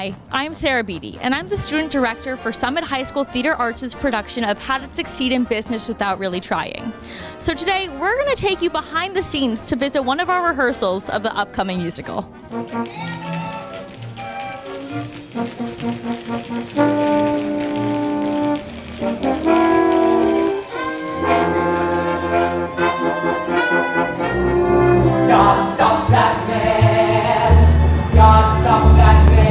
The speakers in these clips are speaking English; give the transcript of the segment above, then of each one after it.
Hi, I'm Sarah Beatty, and I'm the student director for Summit High School Theater Arts' production of How to Succeed in Business Without Really Trying. So today, we're going to take you behind the scenes to visit one of our rehearsals of the upcoming musical. Gotta stop that man. Gotta stop that man.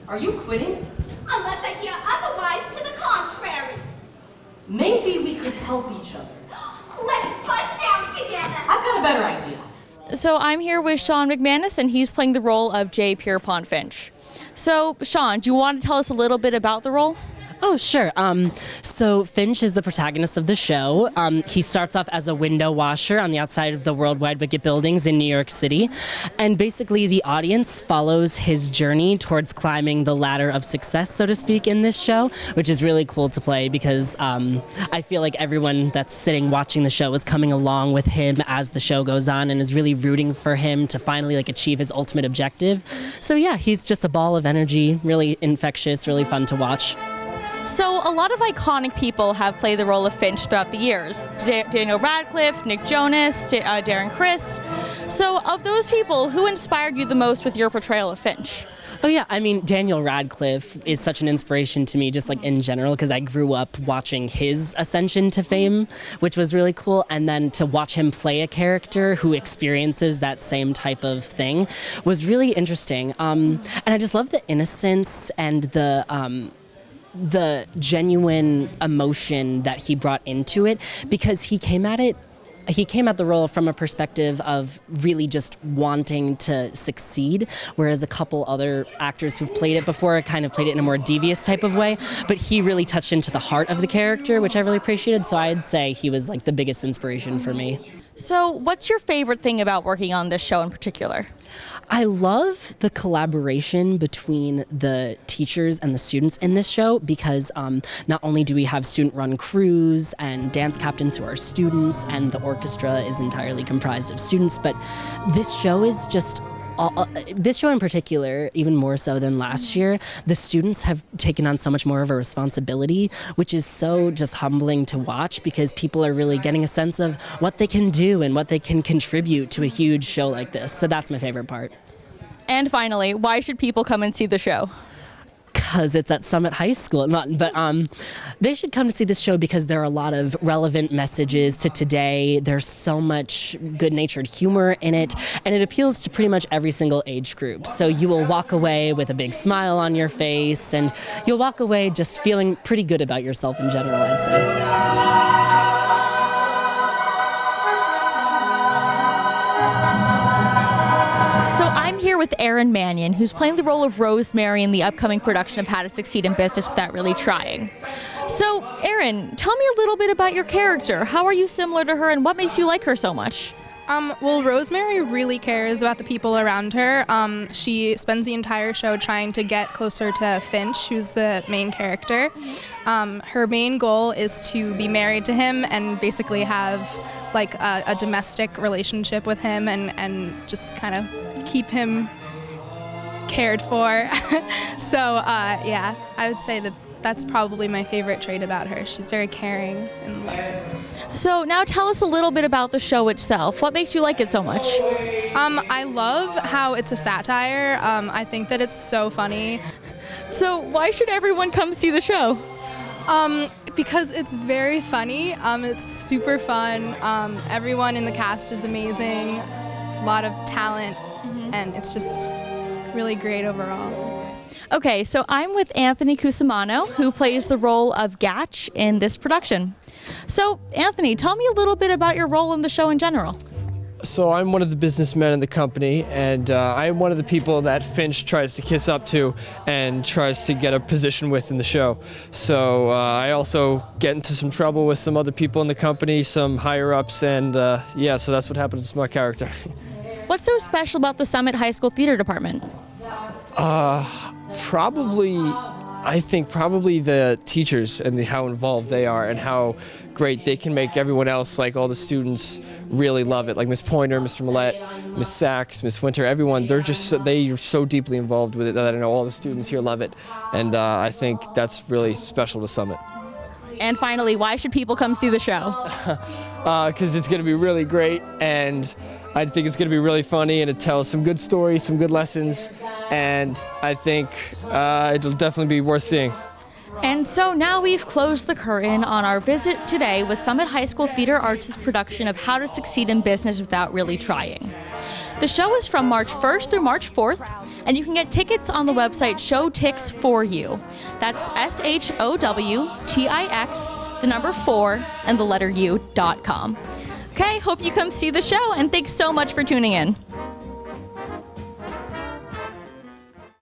Are you quitting? Unless I hear otherwise to the contrary. Maybe we could help each other. Let's bust down together. I've got a better idea. So I'm here with Sean McManus, and he's playing the role of J. Pierpont Finch. So, Sean, do you want to tell us a little bit about the role? Oh, sure. So Finch is the protagonist of the show. He starts off as a window washer on the outside of the World Wide Wicket buildings in New York City. And basically the audience follows his journey towards climbing the ladder of success, so to speak, in this show, which is really cool to play because I feel like everyone that's sitting watching the show is coming along with him as the show goes on and is really rooting for him to finally achieve his ultimate objective. So yeah, he's just a ball of energy, really infectious, really fun to watch. So a lot of iconic people have played the role of Finch throughout the years. Daniel Radcliffe, Nick Jonas, Darren Criss. So of those people, who inspired you the most with your portrayal of Finch? Oh yeah, I mean, Daniel Radcliffe is such an inspiration to me, just in general, because I grew up watching his ascension to fame, which was really cool. And then to watch him play a character who experiences that same type of thing was really interesting. And I just love the innocence and the genuine emotion that he brought into it, because he came at the role from a perspective of really just wanting to succeed, whereas a couple other actors who've played it before kind of played it in a more devious type of way. But he really touched into the heart of the character, which I really appreciated. So I'd say he was the biggest inspiration for me. So what's your favorite thing about working on this show in particular? I love the collaboration between the teachers and the students in this show, because not only do we have student-run crews and dance captains who are students, and the orchestra is entirely comprised of students, but this show is just this show in particular, even more so than last year, the students have taken on so much more of a responsibility, which is so just humbling to watch, because people are really getting a sense of what they can do and what they can contribute to a huge show like this. So that's my favorite part. And finally, why should people come and see the show? Because it's at Summit High School, but they should come to see this show because there are a lot of relevant messages to today. There's so much good-natured humor in it, and it appeals to pretty much every single age group. So you will walk away with a big smile on your face, and you'll walk away just feeling pretty good about yourself in general, I'd say. So I'm here with Erin Mannion, who's playing the role of Rosemary in the upcoming production of How to Succeed in Business Without Really Trying. So, Erin, tell me a little bit about your character. How are you similar to her, and what makes you like her so much? Well, Rosemary really cares about the people around her. She spends the entire show trying to get closer to Finch, who's the main character. Her main goal is to be married to him and basically have a domestic relationship with him and just kind of keep him cared for. So, yeah, I would say that's probably my favorite trait about her. She's very caring and loving. So now tell us a little bit about the show itself. What makes you like it so much? I love how it's a satire. I think that it's so funny. So why should everyone come see the show? Because it's very funny. It's super fun. Everyone in the cast is amazing. A lot of talent, and it's just really great overall. Okay, so I'm with Anthony Cusimano, who plays the role of Gatch in this production. So, Anthony, tell me a little bit about your role in the show in general. So I'm one of the businessmen in the company, and I'm one of the people that Finch tries to kiss up to and tries to get a position with in the show. So I also get into some trouble with some other people in the company, some higher-ups, and yeah, so that's what happens to my character. What's so special about the Summit High School Theater Department? Probably I think probably the teachers and how involved they are and how great they can make everyone else, like all the students, really love it. Like Miss Pointer, Mr. Millette, Miss Sachs, Miss Winter, everyone, they're so deeply involved with it that I know all the students here love it. And I think that's really special to Summit. And finally, why should people come see the show? Because it's going to be really great, and I think it's going to be really funny, and it tells some good stories, some good lessons, and I think it'll definitely be worth seeing. And so now we've closed the curtain on our visit today with Summit High School Theater Arts' production of How to Succeed in Business Without Really Trying. The show is from March 1st through March 4th, and you can get tickets on the website ShowTix4U. That's SHOWTIX, the number 4, and the letter U.com. Okay, hope you come see the show, and thanks so much for tuning in.